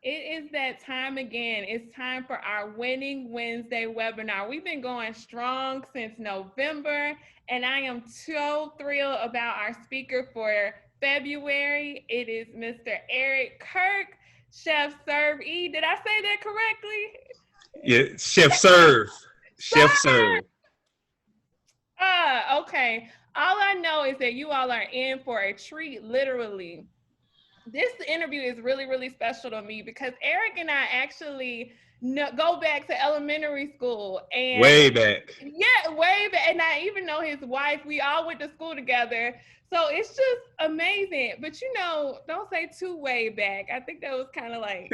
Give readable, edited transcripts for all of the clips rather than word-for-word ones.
It is that time again. It's time for our Winning Wednesday webinar. We've been going strong since November, and I am so thrilled about our speaker for February. It is Mr. Eric Kirk, Chef Serve E. Did I say that correctly? Yeah, Chef Serve. Chef Sir! Serve. Okay. All I know is that you all are in for a treat, literally. This interview is really, really special to me because Eric and I actually go back to elementary school, and Way back. yeah, way back. And I even know his wife. We all went to school together. So it's just amazing. But don't say too way back. I think that was kind of like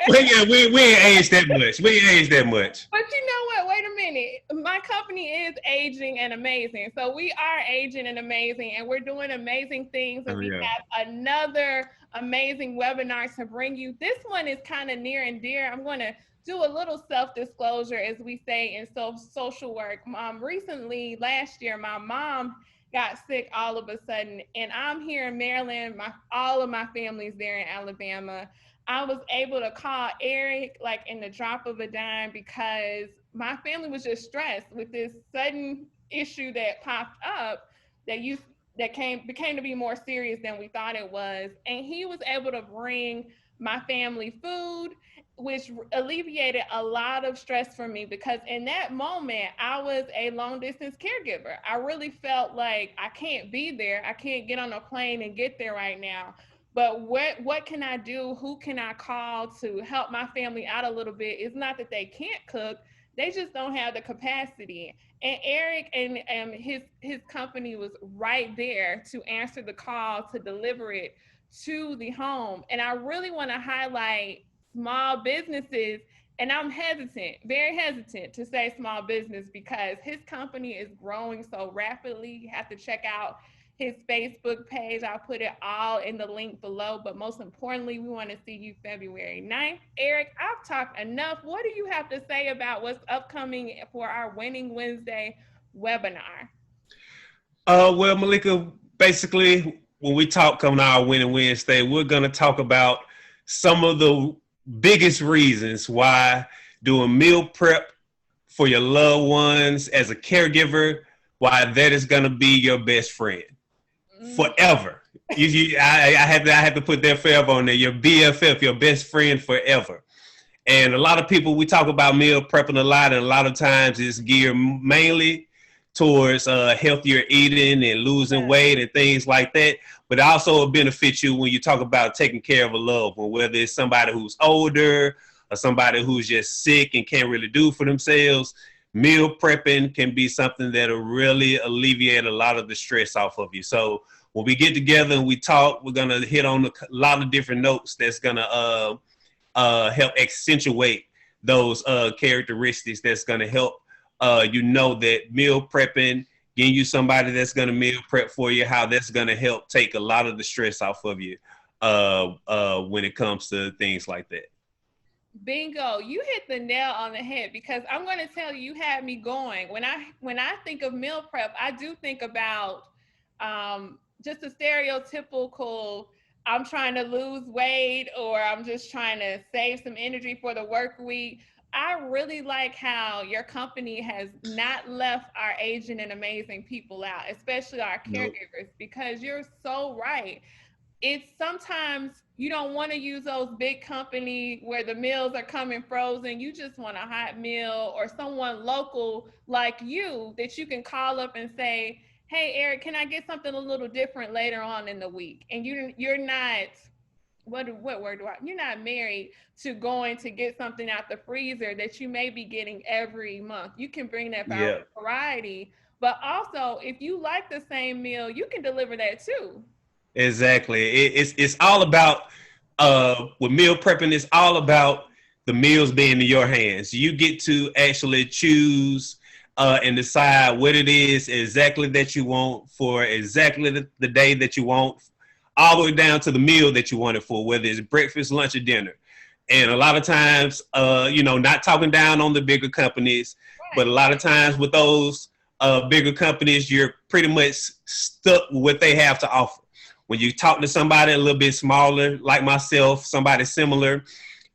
Well, yeah, we ain't aged that much. We ain't aged that much. But you know what? Wait a minute. My company is aging and amazing. So we are aging and amazing, and we're doing amazing things. And we have another amazing webinar to bring you. This one is kind of near and dear. I'm going to do a little self-disclosure, as we say in social work. Recently, last year, my mom got sick all of a sudden, and I'm here in Maryland. All of my family's there in Alabama. I was able to call Eric like in the drop of a dime because my family was just stressed with this sudden issue that popped up that became to be more serious than we thought it was. And he was able to bring my family food, which alleviated a lot of stress for me, because in that moment I was a long distance caregiver. I really felt like I can't be there. I can't get on a plane and get there right now. But what can I do? Who can I call to help my family out a little bit? It's not that they can't cook, they just don't have the capacity. And Eric and his company was right there to answer the call to deliver it to the home. And I really want to highlight small businesses. And I'm very hesitant to say small business because his company is growing so rapidly. You have to check out his Facebook page. I'll put it all in the link below. But most importantly, we want to see you February 9th. Eric, I've talked enough. What do you have to say about what's upcoming for our Winning Wednesday webinar? Well, Malika, basically, when we talk on our Winning Wednesday, we're going to talk about some of the biggest reasons why doing meal prep for your loved ones as a caregiver, why that is going to be your best friend forever. I have to put that forever on there. Your B.F.F, your best friend forever. And a lot of people, we talk about meal prepping a lot, and a lot of times it's geared mainly towards healthier eating and losing weight and things like that. But also it benefits you when you talk about taking care of a loved one, whether it's somebody who's older or somebody who's just sick and can't really do for themselves. Meal prepping can be something that'll really alleviate a lot of the stress off of you. So when we get together and we talk, we're going to hit on a lot of different notes that's going to help accentuate those characteristics that's going to help that meal prepping, getting you somebody that's going to meal prep for you, how that's going to help take a lot of the stress off of you when it comes to things like that. Bingo, you hit the nail on the head, because I'm going to tell you, you had me going. When I think of meal prep, I do think about just a stereotypical, I'm trying to lose weight, or I'm just trying to save some energy for the work week. I really like how your company has not left our aging and amazing people out, especially our caregivers, because you're so right. It's sometimes you don't want to use those big company where the meals are coming frozen. You just want a hot meal, or someone local like you that you can call up and say, hey, Eric, can I get something a little different later on in the week? And you're not, what word do I, you're not married to going to get something out the freezer that you may be getting every month. You can bring that variety, but also if you like the same meal, you can deliver that too. Exactly. It's all about, with meal prepping, it's all about the meals being in your hands. You get to actually choose and decide what it is exactly that you want for exactly the day that you want, all the way down to the meal that you want it for, whether it's breakfast, lunch, or dinner. And a lot of times, not talking down on the bigger companies, but a lot of times with those bigger companies, you're pretty much stuck with what they have to offer. when you talk to somebody a little bit smaller, like myself, somebody similar,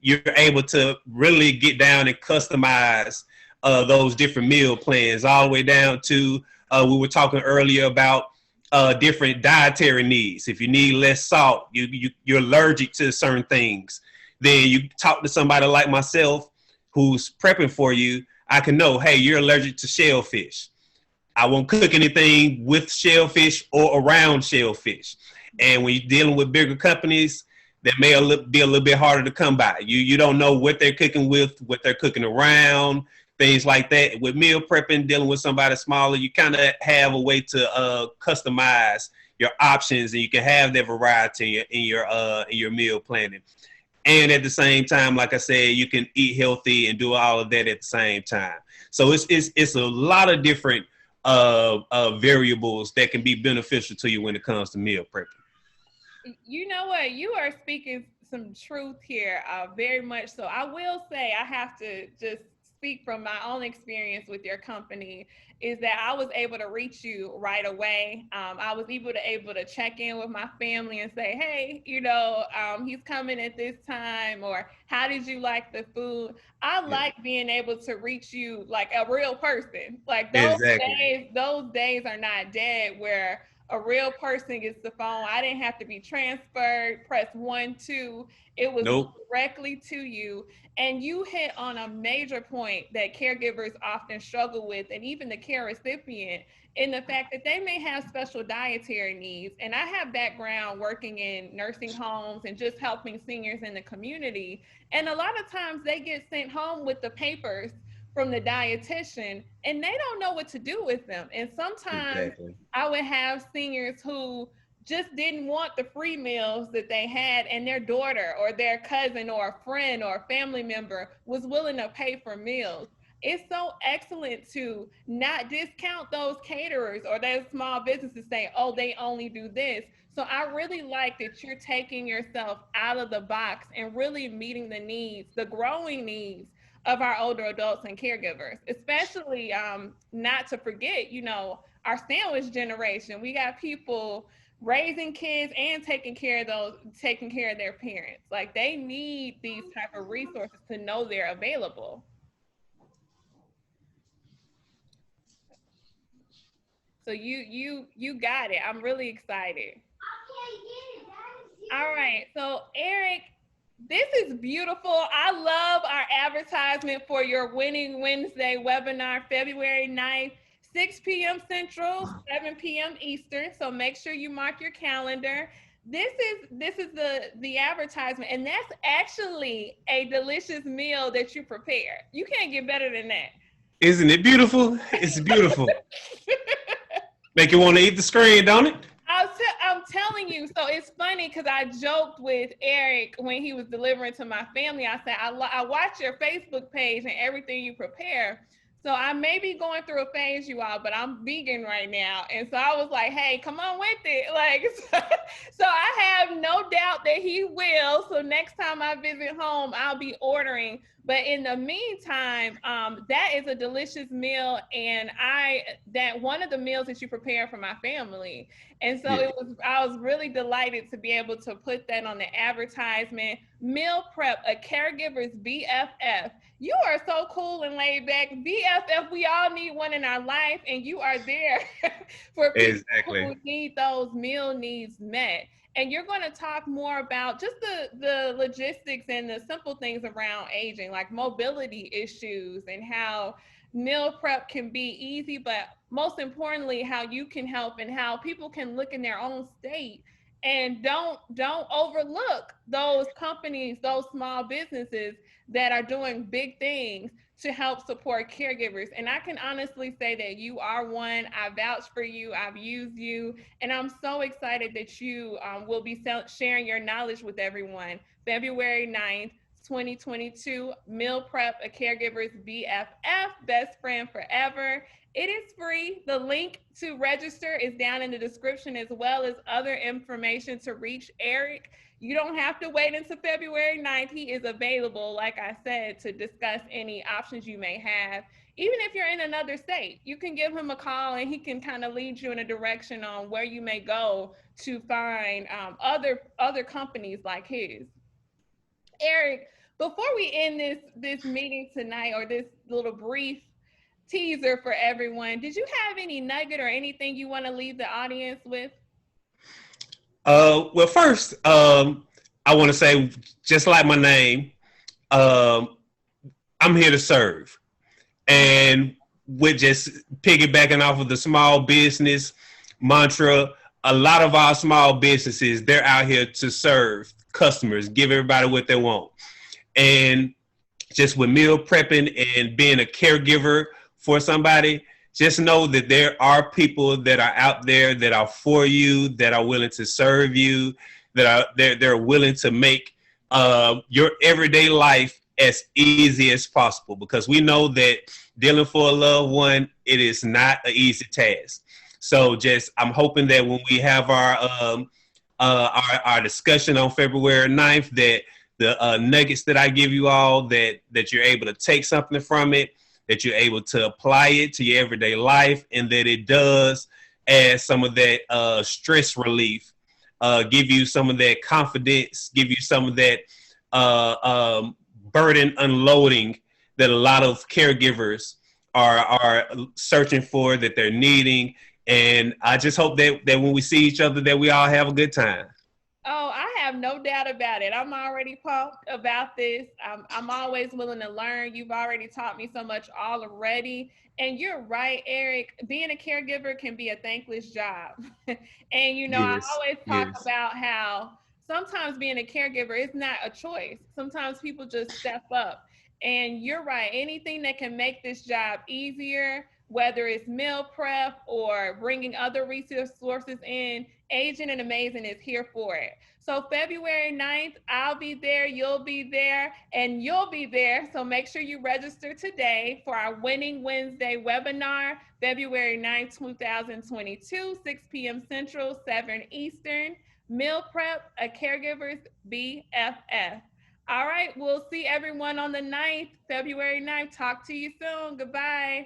you're able to really get down and customize those different meal plans, all the way down to we were talking earlier about different dietary needs. If you need less salt, you're allergic to certain things, then you talk to somebody like myself who's prepping for you. I can know, hey, you're allergic to shellfish. I won't cook anything with shellfish or around shellfish. And when you're dealing with bigger companies, that may be a little bit harder to come by. You don't know what they're cooking with, what they're cooking around, things like that. With meal prepping, dealing with somebody smaller, you kind of have a way to customize your options, and you can have that variety in your meal planning. And at the same time, like I said, you can eat healthy and do all of that at the same time. So it's a lot of different variables that can be beneficial to you when it comes to meal prepping. You know what? You are speaking some truth here, very much so. I will say, I have to just speak from my own experience with your company, is that I was able to reach you right away. I was able to check in with my family and say, hey, he's coming at this time, or how did you like the food? I like being able to reach you like a real person. Like those days are not dead where a real person gets the phone. I didn't have to be transferred, press 1, 2. It was directly to you. And you hit on a major point that caregivers often struggle with, and even the care recipient, in the fact that they may have special dietary needs. And I have background working in nursing homes and just helping seniors in the community. And a lot of times they get sent home with the papers from the dietitian, and they don't know what to do with them. And sometimes I would have seniors who just didn't want the free meals that they had, and their daughter or their cousin or a friend or a family member was willing to pay for meals. It's so excellent to not discount those caterers or those small businesses, say, oh, they only do this. So I really like that you're taking yourself out of the box and really meeting the needs, the growing needs of our older adults and caregivers, especially not to forget, our sandwich generation. We got people raising kids and taking care of their parents. Like, they need these type of resources to know they're available. So you got it. I'm really excited. All right. So Eric, this is beautiful. I love our advertisement for your Winning Wednesday webinar, February 9th, 6 p.m. Central, 7 p.m. Eastern. So make sure you mark your calendar. This is the advertisement, and that's actually a delicious meal that you prepare. You can't get better than that. Isn't it beautiful? It's beautiful. Make you want to eat the screen, don't it? I'm telling you. So it's funny because I joked with Eric when he was delivering to my family. I said, I watch your Facebook page and everything you prepare. So I may be going through a phase, you all, but I'm vegan right now. And so I was like, hey, come on with it. Like, so I have no doubt that he will. So next time I visit home, I'll be ordering. But in the meantime, that is a delicious meal. And that one of the meals that you prepare for my family. And so I was really delighted to be able to put that on the advertisement. Meal prep, a caregiver's B.F.F. You are so cool and laid back. B.F.F, we all need one in our life, and you are there for people who need those meal needs met. And you're going to talk more about just the logistics and the simple things around aging, like mobility issues, and how meal prep can be easy, but most importantly, how you can help and how people can look in their own state and don't overlook those companies, those small businesses that are doing big things to help support caregivers. And I can honestly say that you are one. I vouch for you. I've used you. And I'm so excited that you will be sharing your knowledge with everyone. February 9th, 2022 Meal Prep, a caregiver's B.F.F, best friend forever. It is free. The link to register is down in the description, as well as other information to reach Eric. You don't have to wait until February 9th. He is available, like I said, to discuss any options you may have. Even if you're in another state, you can give him a call and he can kind of lead you in a direction on where you may go to find other companies like his. Eric, before we end this meeting tonight, or this little brief teaser for everyone, did you have any nugget or anything you want to leave the audience with? Well, first, I want to say, just like my name, I'm here to serve. And with just piggybacking off of the small business mantra, a lot of our small businesses, they're out here to serve customers, give everybody what they want. And just with meal prepping and being a caregiver for somebody, just know that there are people that are out there that are for you, that are willing to serve you, that are they're willing to make your everyday life as easy as possible, because we know that dealing for a loved one, it is not an easy task. So just, I'm hoping that when we have our discussion on February 9th, that the nuggets that I give you all, that you're able to take something from it, that you're able to apply it to your everyday life, and that it does add some of that stress relief, give you some of that confidence, give you some of that burden unloading that a lot of caregivers are searching for, that they're needing. And I just hope that when we see each other, that we all have a good time. Oh, I have no doubt about it. I'm already pumped about this. I'm always willing to learn. You've already taught me so much already. And you're right, Eric. Being a caregiver can be a thankless job. And, you know, I Yes, always talk yes. about how sometimes being a caregiver is not a choice. Sometimes people just step up. And you're right. Anything that can make this job easier, whether it's meal prep or bringing other resources in, Aging and Amazing is here for it. So February 9th, I'll be there, you'll be there, and you'll be there. So make sure you register today for our Winning Wednesday webinar, February 9th, 2022, 6 p.m. Central, 7 Eastern. Meal Prep, a caregiver's B.F.F. All right, we'll see everyone on the 9th, February 9th. Talk to you soon. Goodbye.